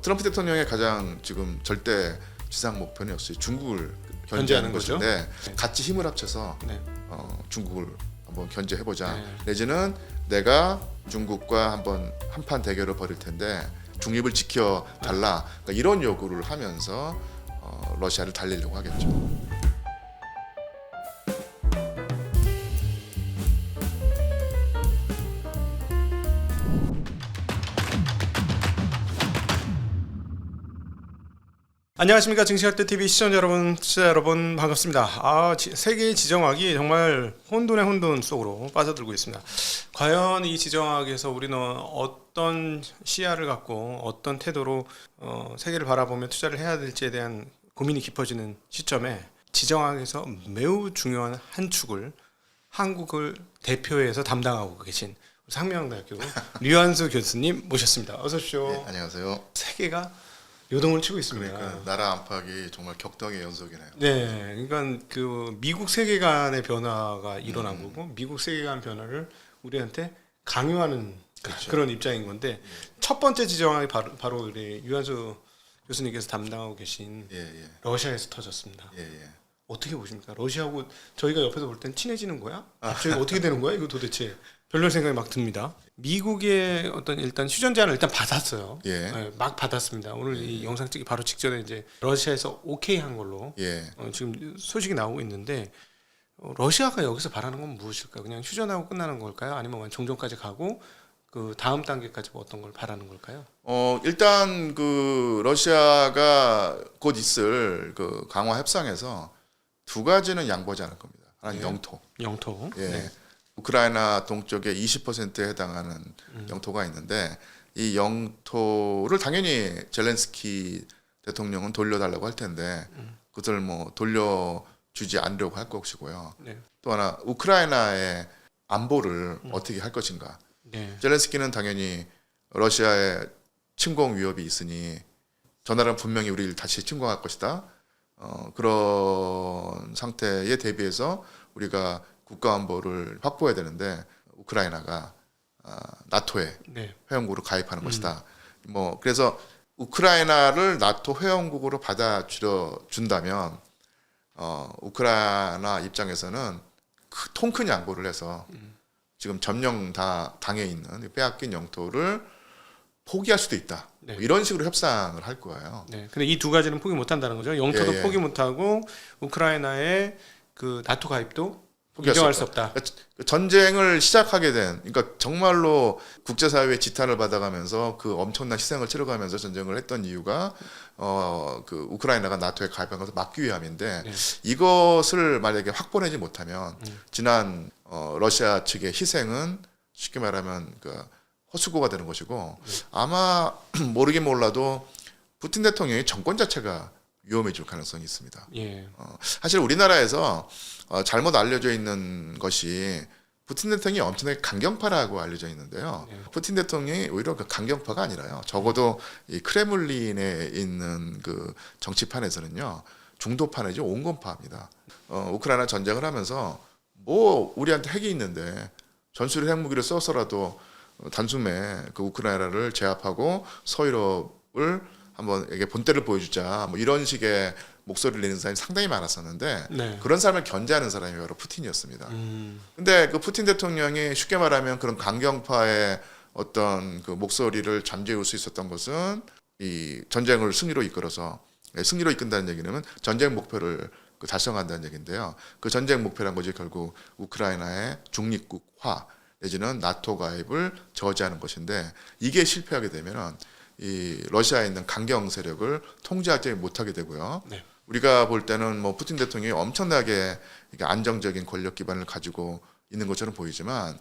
트럼프 대통령의 가장 지금 절대 지상 목표는 역시 중국을 견제하는 견제하는 거죠. 것인데 네. 같이 힘을 합쳐서 네. 중국을 한번 견제해보자. 네. 내지는 내가 중국과 한번 한판 대결을 벌일 텐데 중립을 지켜 달라. 그러니까 이런 요구를 하면서 러시아를 달리려고 하겠죠. 안녕하십니까. 증시할때 TV 시청자 여러분, 투자 여러분 반갑습니다. 세계의 지정학이 정말 혼돈의 혼돈 속으로 빠져들고 있습니다. 과연 이 지정학에서 우리는 어떤 시야를 갖고 어떤 태도로 세계를 바라보며 투자를 해야 될지에 대한 고민이 깊어지는 시점에 지정학에서 매우 중요한 한 축을 한국을 대표해서 담당하고 계신 상명대학교 류한수 교수님 모셨습니다. 어서 오십시오. 네, 안녕하세요. 세계가 요동을 치고 있습니다. 그러니까 나라 안팎이 정말 격동의 연속이네요. 네, 그러니까 그 미국 세계관의 변화가 일어난 거고 미국 세계관 변화를 우리한테 강요하는 그렇죠. 그런 입장인 건데 첫 번째 지정학이 바로 우리 유한수 교수님께서 담당하고 계신 예. 러시아에서 터졌습니다. 예. 어떻게 보십니까? 러시아하고 저희가 옆에서 볼 땐 친해지는 거야? 저희가 어떻게 되는 거야? 이거 도대체 별로 생각이 막 듭니다. 미국의 어떤 일단 휴전 제안을 일단 받았어요. 예. 네, 막 받았습니다. 오늘 이 영상 찍기 바로 직전에 이제 러시아에서 오케이 한 걸로 예. 지금 소식이 나오고 있는데 러시아가 여기서 바라는 건 무엇일까요? 그냥 휴전하고 끝나는 걸까요? 아니면 종전까지 가고 그 다음 단계까지 뭐 어떤 걸 바라는 걸까요? 일단 그 러시아가 곧 있을 그 강화 협상에서 두 가지는 양보하지 않을 겁니다. 하나는 예. 영토. 예. 네. 우크라이나 동쪽에 20%에 해당하는 영토가 있는데 이 영토를 당연히 젤렌스키 대통령은 돌려달라고 할 텐데 그것을 뭐 돌려주지 않으려고 할 것이고요. 네. 또 하나 우크라이나의 안보를 어떻게 할 것인가. 네. 젤렌스키는 당연히 러시아의 침공 위협이 있으니 저 나라는 분명히 우리를 다시 침공할 것이다. 그런 상태에 대비해서 우리가 국가안보를 확보해야 되는데 우크라이나가 나토에 네. 회원국으로 가입하는 것이다. 뭐 그래서 우크라이나를 나토 회원국으로 받아들여 준다면 우크라이나 입장에서는 통 큰 양보를 해서 지금 점령 다 당해 있는 빼앗긴 영토를 포기할 수도 있다. 네. 뭐 이런 식으로 협상을 할 거예요. 네. 근데 이 두 가지는 포기 못 한다는 거죠. 영토도 예. 포기 못 하고 우크라이나의 그 나토 가입도 포기할 인정할 수 없다. 그러니까 전쟁을 시작하게 된, 그러니까 정말로 국제사회의 지탄을 받아가면서 그 엄청난 희생을 치러가면서 전쟁을 했던 이유가 그 우크라이나가 나토에 가입한 것을 막기 위함인데 네. 이것을 만약에 확보하지 못하면 지난 러시아 측의 희생은 쉽게 말하면 그 헛수고가 되는 것이고 아마 모르긴 몰라도 푸틴 대통령의 정권 자체가 위험해질 가능성이 있습니다. 예. 사실 우리나라에서 잘못 알려져 있는 것이 푸틴 대통령이 엄청나게 강경파라고 알려져 있는데요. 네. 푸틴 대통령이 오히려 그 강경파가 아니라요. 적어도 이 크레물린에 있는 그 정치판에서는요 중도판이죠, 온건파입니다. 우크라이나 전쟁을 하면서 뭐 우리한테 핵이 있는데 전술핵 핵무기를 써서라도 단숨에 그 우크라이나를 제압하고 서유럽을 한번 이게 본때를 보여주자 뭐 이런 식의 목소리를 내는 사람이 상당히 많았었는데 네. 그런 사람을 견제하는 사람이 바로 푸틴이었습니다. 근데 그 푸틴 대통령이 쉽게 말하면 그런 강경파의 어떤 그 목소리를 잠재울 수 있었던 것은 이 전쟁을 승리로 이끌어서 승리로 이끈다는 얘기는 전쟁 목표를 달성한다는 얘기인데요. 그 전쟁 목표란 것이 결국 우크라이나의 중립국화 내지는 나토 가입을 저지하는 것인데 이게 실패하게 되면은 이 러시아에 있는 강경 세력을 통제하지 못하게 되고요. 네. 우리가 볼 때는 뭐 푸틴 대통령이 엄청나게 이게 안정적인 권력 기반을 가지고 있는 것처럼 보이지만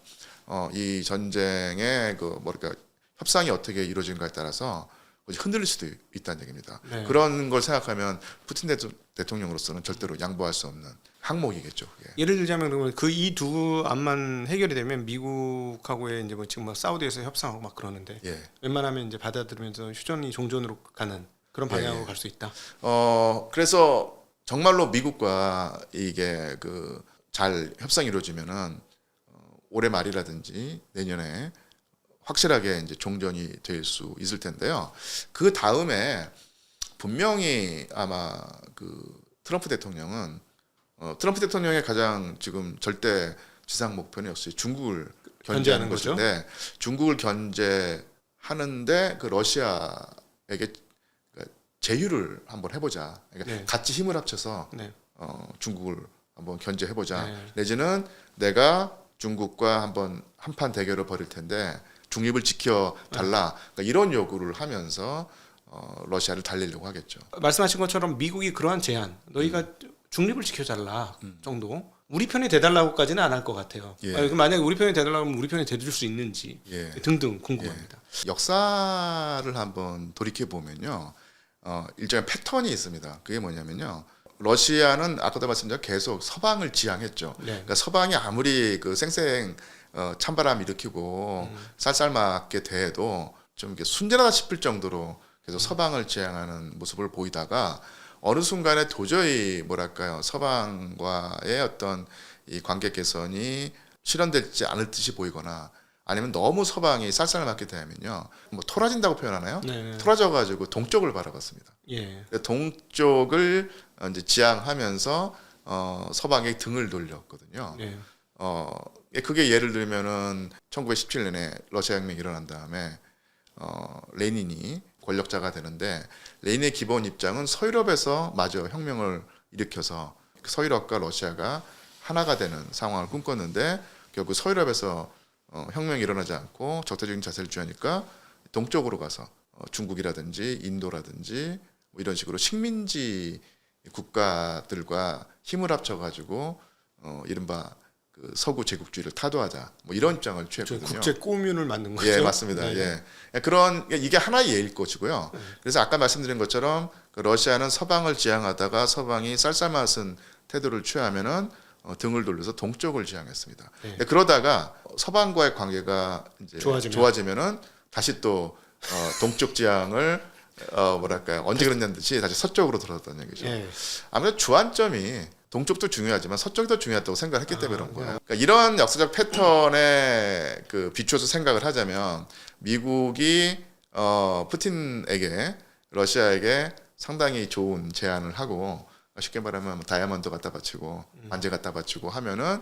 이 전쟁의 그 뭐랄까 협상이 어떻게 이루어진가에 따라서 흔들릴 수도 있다는 얘기입니다. 네. 그런 걸 생각하면 푸틴 대통령으로서는 절대로 양보할 수 없는 항목이겠죠. 예. 예를 들자면 그러면 그 이 두 안만 해결이 되면 미국하고의 이제 뭐 지금 뭐 사우디에서 협상하고 막 그러는데 예. 웬만하면 이제 받아들이면서 휴전이 종전으로 가는 그런 방향으로 예. 갈 수 있다. 그래서 정말로 미국과 이게 그 잘 협상이 이루어지면은 올해 말이라든지 내년에 확실하게 이제 종전이 될 수 있을 텐데요. 그 다음에 분명히 아마 그 트럼프 대통령은 트럼프 대통령의 가장 지금 절대 지상 목표는 역시 중국을 견제하는 견제하는 거죠. 것인데 중국을 견제하는데 그 러시아에게 제휴를 한번 해보자. 그러니까 네. 같이 힘을 합쳐서 네. 중국을 한번 견제해보자. 네. 내지는 내가 중국과 한번 한판 대결을 벌일 텐데 중립을 지켜달라. 그러니까 이런 요구를 하면서 러시아를 달래려고 하겠죠. 말씀하신 것처럼 미국이 그러한 제안, 너희가 중립을 지켜달라 정도. 우리 편이 돼달라고까지는 안 할 것 같아요. 예. 아니, 만약에 우리 편이 돼달라고 하면 우리 편이 돼줄 수 있는지 예. 등등 궁금합니다. 역사를 한번 돌이켜 보면요, 일종의 패턴이 있습니다. 그게 뭐냐면요, 러시아는 아까도 말씀드린 계속 서방을 지향했죠. 네. 그러니까 서방이 아무리 그 쌩쌩 찬바람 일으키고 쌀쌀맞게 대해도 좀 이렇게 순진하다 싶을 정도로 계속 서방을 지향하는 모습을 보이다가 어느 순간에 도저히 뭐랄까요, 서방과의 어떤 이 관계 개선이 실현되지 않을 듯이 보이거나 아니면 너무 서방이 쌀쌀맞게 되면요, 뭐 토라진다고 표현하나요? 네. 토라져가지고 동쪽을 바라봤습니다. 예. 동쪽을 이제 지향하면서 서방의 등을 돌렸거든요. 예. 그게 예를 들면은 1917년에 러시아 혁명이 일어난 다음에 레닌이 권력자가 되는데 레닌의 기본 입장은 서유럽에서 마저 혁명을 일으켜서 서유럽과 러시아가 하나가 되는 상황을 꿈꿨는데 결국 서유럽에서 혁명이 일어나지 않고 적대적인 자세를 취하니까 동쪽으로 가서 중국이라든지 인도라든지 뭐 이런 식으로 식민지 국가들과 힘을 합쳐가지고 이른바 그 서구 제국주의를 타도하자 뭐 이런 입장을 취했거든요. 국제 꼬뮌을 만든 거죠. 예, 맞습니다. 네. 예, 그런 이게 하나의 예일 것이고요. 그래서 아까 말씀드린 것처럼 그 러시아는 서방을 지향하다가 서방이 쌀쌀맞은 태도를 취하면은 등을 돌려서 동쪽을 지향했습니다. 네. 그러다가 서방과의 관계가 이제 좋아지면은 다시 또 동쪽 지향을 뭐랄까요, 언제 그랬냐는 듯이 다시 서쪽으로 돌아섰다는 얘기죠. 예. 아무래도 주안점이 동쪽도 중요하지만 서쪽이 더 중요하다고 생각했기 때문에 그런 거예요. 그러니까 이런 역사적 패턴에 그 비추어서 생각을 하자면 미국이 푸틴에게 러시아에게 상당히 좋은 제안을 하고 쉽게 말하면 뭐 다이아몬드 갖다 바치고 반지 갖다 바치고 하면은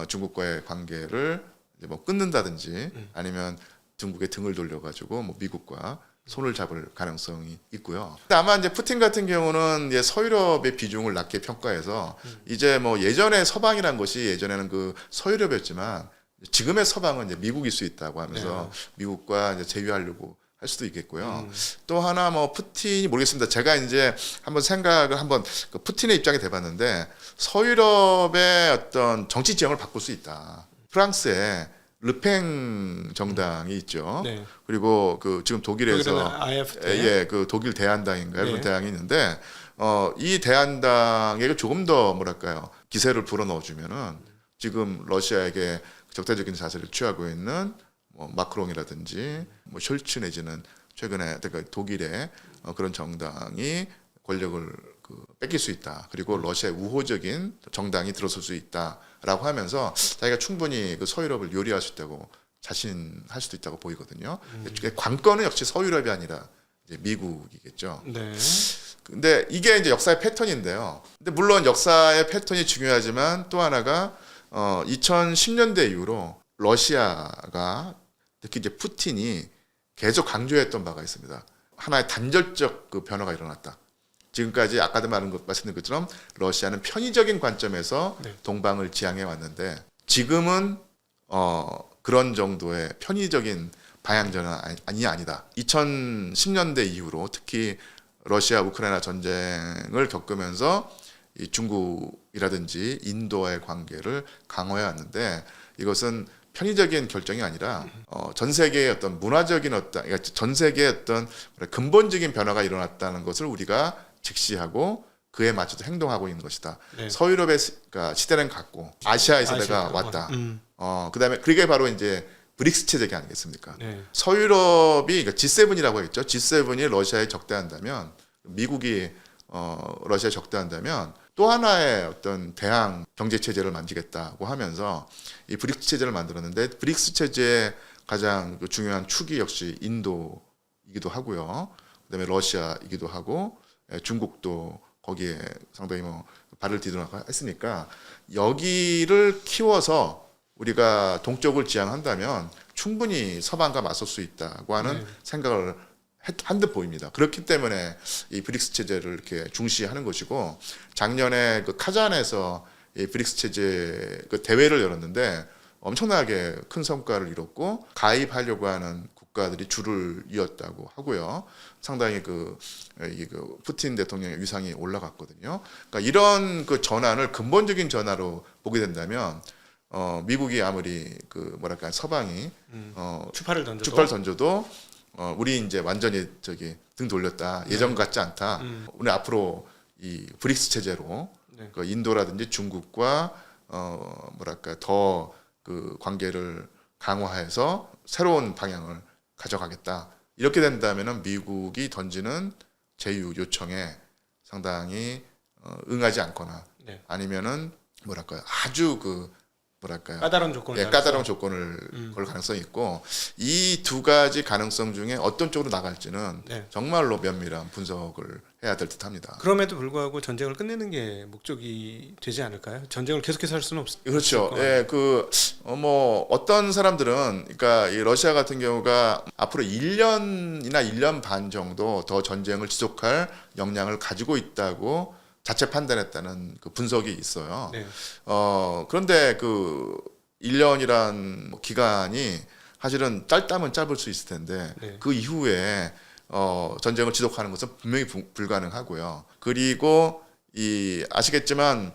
중국과의 관계를 이제 뭐 끊는다든지 아니면 중국의 등을 돌려가지고 뭐 미국과 손을 잡을 가능성이 있고요. 근데 아마 이제 푸틴 같은 경우는 이제 서유럽의 비중을 낮게 평가해서 이제 뭐 예전에 서방이란 것이 예전에는 그 서유럽이었지만 지금의 서방은 이제 미국일 수 있다고 하면서 미국과 이제 제휴하려고 할 수도 있겠고요. 또 하나 뭐 푸틴이 모르겠습니다. 제가 이제 한번 생각을 한번 그 푸틴의 입장에 대봤는데 서유럽의 어떤 정치 지형을 바꿀 수 있다. 프랑스에 르팽 정당이 있죠. 네. 그리고 그 지금 독일에서 AfD. 그 독일 대한당인가요? 네. 그런 대항이 있는데 이 대한당에게 조금 더 뭐랄까요, 기세를 불어넣어 주면은 지금 러시아에게 적대적인 자세를 취하고 있는 뭐 마크롱이라든지 뭐 숄츠 내지는 최근에 그러니까 독일의 그런 정당이 권력을 뺏길 수 있다. 그리고 러시아의 우호적인 정당이 들어설 수 있다라고 하면서 자기가 충분히 그 서유럽을 요리할 수 있다고 자신할 수도 있다고 보이거든요. 관건은 역시 서유럽이 아니라 이제 미국이겠죠. 네. 근데 이게 이제 역사의 패턴인데요. 근데 물론 역사의 패턴이 중요하지만 또 하나가 2010년대 이후로 러시아가 특히 이제 푸틴이 계속 강조했던 바가 있습니다. 하나의 단절적 그 변화가 일어났다. 지금까지 아까도 말씀드린 것처럼 러시아는 편의적인 관점에서 네. 동방을 지향해 왔는데 지금은 그런 정도의 편의적인 방향 전환이 아니다. 2010년대 이후로 특히 러시아 우크라이나 전쟁을 겪으면서 이 중국이라든지 인도와의 관계를 강화해 왔는데 이것은 편의적인 결정이 아니라 전 세계의 어떤 문화적인 그러니까 전 세계의 어떤 근본적인 변화가 일어났다는 것을 우리가 직시하고 그에 맞춰서 행동하고 있는 것이다. 네. 서유럽의 시대는 갔고 아시아의 세대가 왔다. 그다음에 그게 바로 이제 브릭스 체제가 아니겠습니까? 네. 서유럽이 그러니까 G7이라고 했죠. G7이 러시아에 적대한다면 미국이 러시아에 적대한다면 또 하나의 어떤 대항 경제 체제를 만들겠다고 하면서 이 브릭스 체제를 만들었는데 브릭스 체제의 가장 그 중요한 축이 역시 인도이기도 하고요. 그다음에 러시아이기도 하고 중국도 거기에 상당히 뭐 발을 디뎌나가 했으니까 여기를 키워서 우리가 동쪽을 지향한다면 충분히 서방과 맞설 수 있다고 하는 생각을 한 듯 보입니다. 그렇기 때문에 이 브릭스 체제를 이렇게 중시하는 것이고 작년에 그 카잔에서 이 브릭스 체제 그 대회를 열었는데 엄청나게 큰 성과를 이뤘고 가입하려고 하는 국가들이 줄을 이었다고 하고요. 상당히 그 푸틴 대통령의 위상이 올라갔거든요. 그러니까 이런 그 전환을 근본적인 전환으로 보게 된다면 미국이 아무리 그 뭐랄까 서방이 추파를 던져도 우리 이제 완전히 등 돌렸다. 예전 같지 않다. 우리 앞으로 이 브릭스 체제로 그 인도라든지 중국과 뭐랄까 더 그 관계를 강화해서 새로운 방향을 가져가겠다. 이렇게 된다면은 미국이 던지는 제휴 요청에 상당히 응하지 않거나 아니면은 뭐랄까요 아주 그 뭐랄까요 까다로운 조건을 걸 가능성이 있고 이 두 가지 가능성 중에 어떤 쪽으로 나갈지는 정말로 면밀한 분석을 해야 될 듯합니다. 그럼에도 불구하고 전쟁을 끝내는 게 목적이 되지 않을까요? 전쟁을 계속해서 할 수는 없을 그렇죠. 예, 뭐 어떤 사람들은 그러니까 이 러시아 같은 경우가 앞으로 1년이나 1년 반 정도 더 전쟁을 지속할 역량을 가지고 있다고 자체 판단했다는 그 분석이 있어요. 그런데 그 1년이란 기간이 사실은 짧다면 짧을 수 있을 텐데 그 이후에 전쟁을 지속하는 것은 분명히 불가능하고요. 그리고 아시겠지만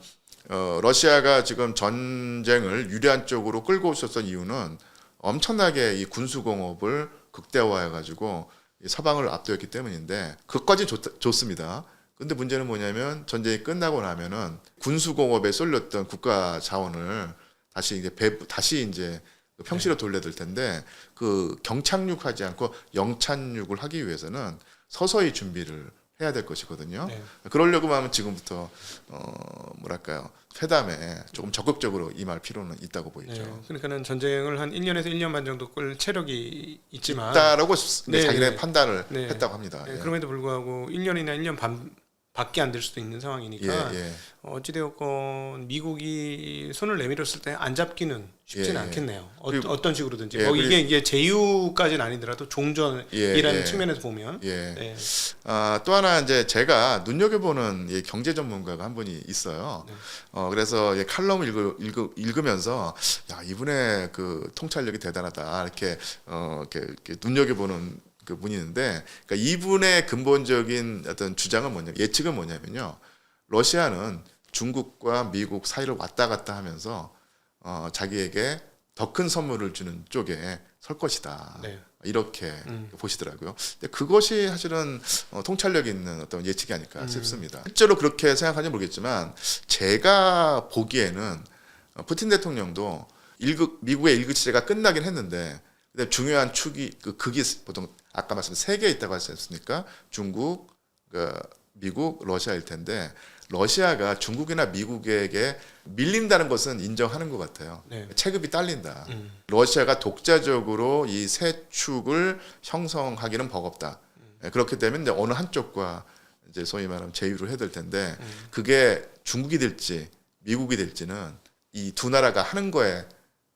러시아가 지금 전쟁을 유리한 쪽으로 끌고 있었던 이유는 엄청나게 이 군수공업을 극대화해가지고 서방을 압도했기 때문인데 그것까지 좋습니다. 근데 문제는 뭐냐면 전쟁이 끝나고 나면은 군수공업에 쏠렸던 국가 자원을 다시 이제 평시로 돌려야 될 텐데 그 경착륙하지 않고 영착륙을 하기 위해서는 서서히 준비를 해야 될 것이거든요. 그러려고 하면 지금부터 뭐랄까요 회담에 조금 적극적으로 임할 필요는 있다고 보이죠. 그러니까는 전쟁을 한 1년에서 1년 반 정도 끌 체력이 있지만 있다라고 자기네 판단을 했다고 합니다. 그럼에도 불구하고 1년이나 1년 반 밖에 안 될 수도 있는 상황이니까 어찌되었건 미국이 손을 내밀었을 때 안 잡기는 쉽지는 않겠네요. 어떤 식으로든지 이게 제휴까지는 아니더라도 종전이라는 측면에서 보면 또 하나 이제 제가 눈여겨보는 경제 전문가가 한 분이 있어요. 그래서 칼럼을 읽으면서 야 이분의 그 통찰력이 대단하다 이렇게 눈여겨보는 그 분이 있는데 그러니까 이분의 근본적인 어떤 주장은 예측은 뭐냐면요. 러시아는 중국과 미국 사이를 왔다 갔다 하면서 자기에게 더 큰 선물을 주는 쪽에 설 것이다. 이렇게 보시더라고요. 근데 그것이 사실은 통찰력 있는 어떤 예측이 아닐까 싶습니다. 실제로 그렇게 생각하는지 모르겠지만 제가 보기에는 푸틴 대통령도 미국의 1급 체제가 끝나긴 했는데 근데 중요한 축이 극이 보통 아까 말씀드린 3개 있다고 하지 않습니까? 중국, 미국, 러시아일 텐데 러시아가 중국이나 미국에게 밀린다는 것은 인정하는 것 같아요. 체급이 딸린다. 러시아가 독자적으로 이 세 축을 형성하기는 버겁다. 그렇기 때문에 이제 어느 한쪽과 이제 소위 말하면 제휴를 해야 될 텐데 그게 중국이 될지 미국이 될지는 이 두 나라가 하는 거에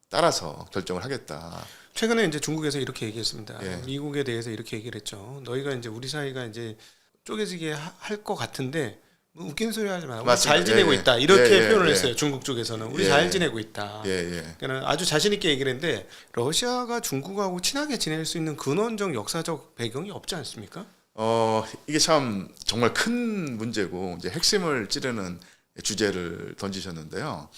따라서 결정을 하겠다. 최근에 이제 중국에서 이렇게 얘기했습니다. 미국에 대해서 이렇게 얘기를 했죠. 너희가 이제 우리 사이가 이제 쪼개지게 할 것 같은데 뭐 웃긴 소리 하지 말고 우리 잘 지내고 있다 이렇게 표현을 했어요. 중국 쪽에서는 우리 잘 지내고 있다. 그러니까 아주 자신 있게 얘기를 했는데 러시아가 중국하고 친하게 지낼 수 있는 근원적 역사적 배경이 없지 않습니까? 이게 참 정말 큰 문제고 이제 핵심을 찌르는 주제를 던지셨는데요.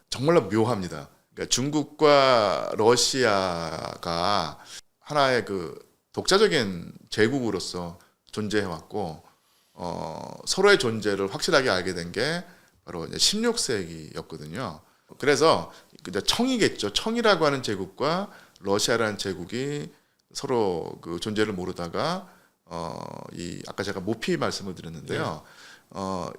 정말로 묘합니다. 그러니까 중국과 러시아가 하나의 그 독자적인 제국으로서 존재해왔고 서로의 존재를 확실하게 알게 된 게 바로 이제 16세기였거든요. 그래서 이제 청이겠죠. 청이라고 하는 제국과 러시아라는 제국이 서로 그 존재를 모르다가 아까 제가 모피 말씀을 드렸는데요.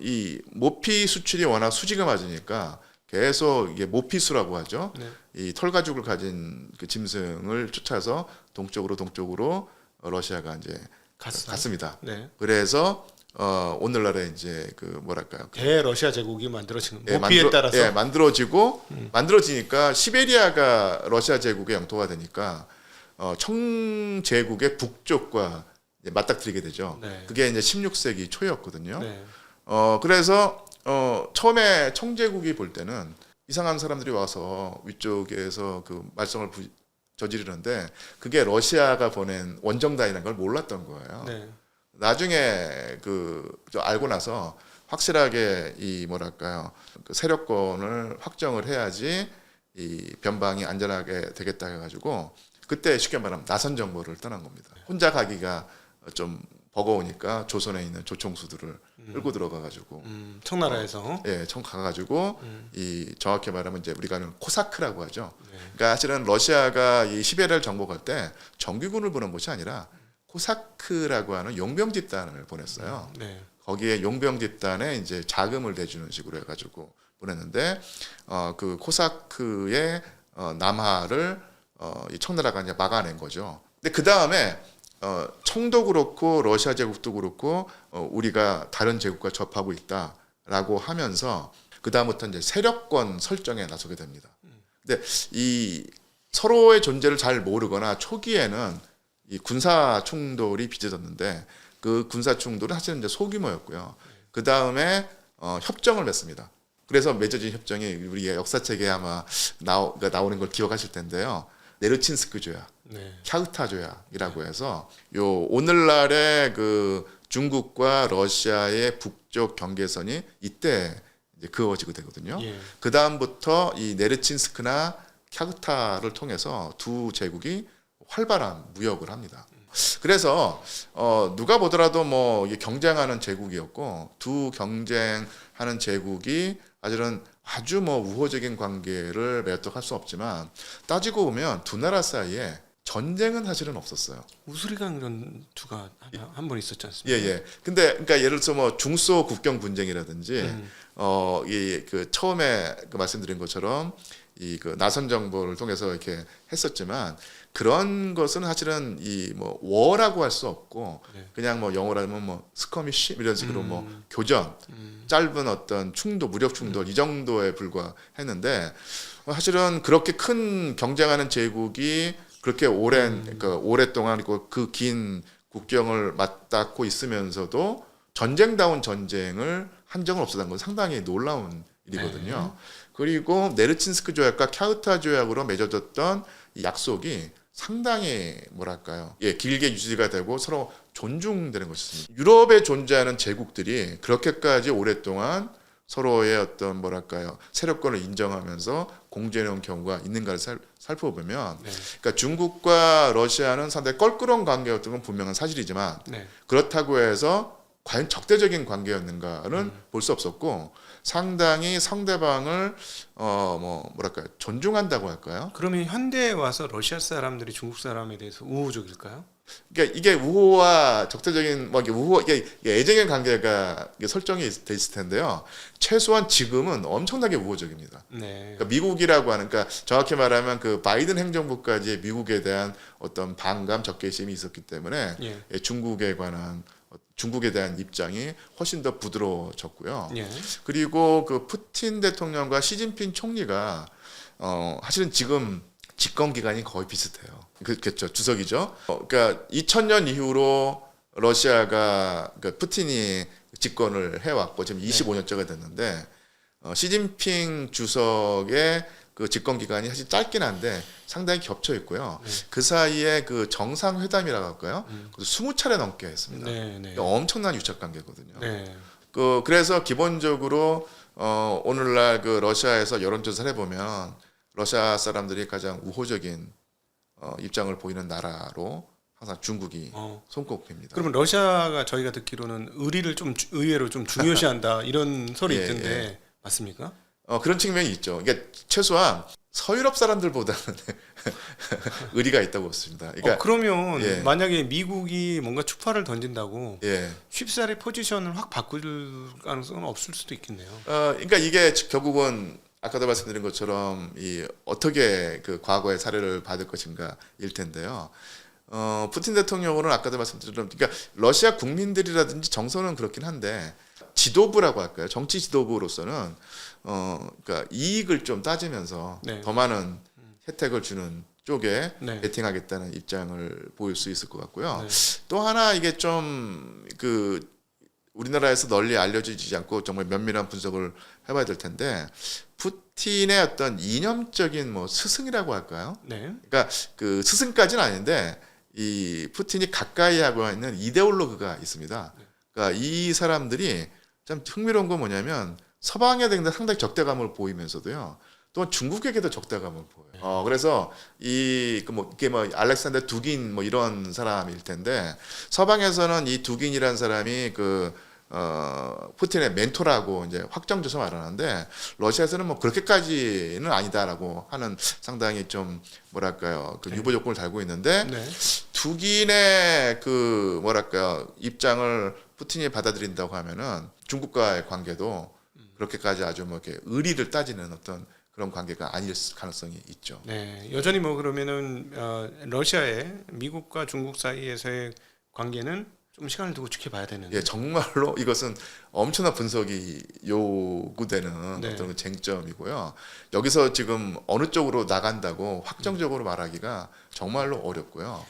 이 모피 수출이 워낙 수지가 맞으니까 계속 이게 모피수라고 하죠. 네. 이 털가죽을 가진 그 짐승을 쫓아서 동쪽으로 러시아가 이제 갔습니다. 네. 그래서 오늘날에 이제 그 뭐랄까요? 대러시아 제국이 만들어지는 예, 모피에 따라서 만들어지니까 시베리아가 러시아 제국의 영토가 되니까 청제국의 북쪽과 이제 맞닥뜨리게 되죠. 네. 그게 이제 16세기 초였거든요. 네. 그래서 처음에 청제국이 볼 때는 이상한 사람들이 와서 위쪽에서 그 말썽을 저지르는데 그게 러시아가 보낸 원정단이라는 걸 몰랐던 거예요. 네. 나중에 알고 나서 확실하게 이 뭐랄까요 그 세력권을 확정을 해야지 이 변방이 안전하게 되겠다 해가지고 그때 쉽게 말하면 나선 정보를 떠난 겁니다. 혼자 가기가 좀 버거우니까 조선에 있는 조총수들을 끌고 들어가가지고 청나라에서 청 가가지고 이 정확히 말하면 이제 우리가 하는 코사크라고 하죠. 네. 그러니까 사실은 러시아가 이 시베리아를 정복할 때 정규군을 보낸 것이 아니라 코사크라고 하는 용병 집단을 보냈어요. 네. 거기에 용병 집단에 이제 자금을 대주는 식으로 해가지고 보냈는데 그 코사크의 남하를 이 청나라가 이제 막아낸 거죠. 근데 그 다음에 청도 그렇고 러시아 제국도 그렇고 우리가 다른 제국과 접하고 있다라고 하면서 그 다음부터 이제 세력권 설정에 나서게 됩니다. 근데 이 서로의 존재를 잘 모르거나 초기에는 이 군사 충돌이 빚어졌는데 그 군사 충돌은 사실은 이제 소규모였고요. 그 다음에 협정을 맺습니다. 그래서 맺어진 협정이 우리의 역사책에 아마 나오는 걸 기억하실 텐데요. 네르친스크 조약, 네. 캬흐타 조약이라고 해서 요 오늘날의 그 중국과 러시아의 북쪽 경계선이 이때 이제 그어지게 되거든요. 예. 그 다음부터 이 네르친스크나 캬흐타를 통해서 두 제국이 활발한 무역을 합니다. 그래서 누가 보더라도 뭐 이게 경쟁하는 제국이었고 두 경쟁하는 제국이 사실은 아주 뭐 우호적인 관계를 맺도록 할 수 없지만 따지고 보면 두 나라 사이에 전쟁은 사실은 없었어요. 우스리강 전투가 한 번 있었지 않습니까? 예. 근데 그러니까 예를 들어서 뭐 중소 국경 분쟁이라든지 이 그 처음에 그 말씀드린 것처럼 이 그 나선 정보를 통해서 이렇게 했었지만 그런 것은 사실은 이 뭐 워라고 할 수 없고 그냥 뭐 영어로 하면 뭐 스커미쉬 이런 식으로 뭐 교전 짧은 어떤 충돌 무력 충돌 이 정도에 불과했는데 사실은 그렇게 큰 경쟁하는 제국이 그렇게 오랫동안 그 긴 국경을 맞닿고 있으면서도 전쟁다운 전쟁을 한 적은 없었다는 건 상당히 놀라운 일이거든요. 그리고 네르친스크 조약과 캬흐타 조약으로 맺어졌던 이 약속이 상당히 뭐랄까요? 길게 유지가 되고 서로 존중되는 것이었습니다. 유럽에 존재하는 제국들이 그렇게까지 오랫동안 서로의 어떤 뭐랄까요? 세력권을 인정하면서 공존해 온 경우가 있는가를 살펴보면 그러니까 중국과 러시아는 상당히 껄끄러운 관계였던 건 분명한 사실이지만 그렇다고 해서 과연 적대적인 관계였는가는 볼 수 없었고 상당히 상대방을 뭐랄까요 존중한다고 할까요? 그러면 현대에 와서 러시아 사람들이 중국 사람에 대해서 우호적일까요? 그러니까 이게 우호와 적대적인 이게 애정의 관계가 설정이 돼 있을 텐데요. 최소한 지금은 엄청나게 우호적입니다. 네. 그러니까 미국이라고 하는 그러니까 정확히 말하면 그 바이든 행정부까지 미국에 대한 어떤 반감 적개심이 있었기 때문에 중국에 대한 입장이 훨씬 더 부드러워졌고요. 그리고 그 푸틴 대통령과 시진핑 총리가 사실은 지금 집권 기간이 거의 비슷해요. 그렇겠죠. 주석이죠. 그러니까 2000년 이후로 러시아가 그러니까 푸틴이 집권을 해왔고 지금 25년째가 됐는데 시진핑 주석의 그 집권 기간이 사실 짧긴 한데 상당히 겹쳐 있고요. 그 사이에 그 정상회담이라고 할까요? 20차례 넘게 했습니다. 그러니까 엄청난 유착 관계거든요. 그래서 기본적으로 오늘날 그 러시아에서 여론조사를 해보면 러시아 사람들이 가장 우호적인 입장을 보이는 나라로 항상 중국이 손꼽힙니다. 그러면 러시아가 저희가 듣기로는 의리를 좀 의외로 좀 중요시한다 이런 설이 있던데 맞습니까? 그런 측면이 있죠. 그러니까 최소한 서유럽 사람들보다는 의리가 있다고 봤습니다. 그러니까 그러면 만약에 미국이 뭔가 추파를 던진다고 예. 쉽사리 포지션을 확 바꿀 가능성은 없을 수도 있겠네요. 그러니까 이게 결국은 아까도 말씀드린 것처럼 이 어떻게 그 과거의 사례를 받을 것인가일 텐데요. 푸틴 대통령으로는 아까도 말씀드린 그러니까 러시아 국민들이라든지 정서는 그렇긴 한데 지도부라고 할까요? 정치 지도부로서는 그러니까 이익을 좀 따지면서 네. 더 많은 혜택을 주는 쪽에 네. 베팅하겠다는 입장을 보일 수 있을 것 같고요. 네. 또 하나 이게 좀 그 우리나라에서 널리 알려지지 않고 정말 면밀한 분석을 해봐야 될 텐데 푸틴의 어떤 이념적인 뭐 스승이라고 할까요? 네. 그러니까 그 스승까지는 아닌데 이 푸틴이 가까이 하고 있는 이데올로그가 있습니다. 그러니까 이 사람들이 참 흥미로운 건 뭐냐면 서방에 대해 상당히 적대감을 보이면서도요. 또 중국에게도 적대감을 보여요. 그래서 이게 뭐 알렉산더 두긴 뭐 이런 사람일 텐데 서방에서는 이 두긴이라는 사람이 푸틴의 멘토라고 이제 확정져서 말하는데 러시아에서는 뭐 그렇게까지는 아니다라고 하는 상당히 좀 뭐랄까요 그 유보 조건을 달고 있는데 네. 두긴의 그 뭐랄까요 입장을 푸틴이 받아들인다고 하면은 중국과의 관계도 그렇게까지 아주 뭐 이렇게 의리를 따지는 어떤 그런 관계가 아닐 가능성이 있죠. 네. 여전히 뭐 그러면은 러시아의 미국과 중국 사이에서의 관계는 좀 시간을 두고 지켜봐야 되는. 예, 정말로 이것은 엄청난 분석이 요구되는 네. 어떤 쟁점이고요. 여기서 지금 어느 쪽으로 나간다고 확정적으로 말하기가 정말로 어렵고요.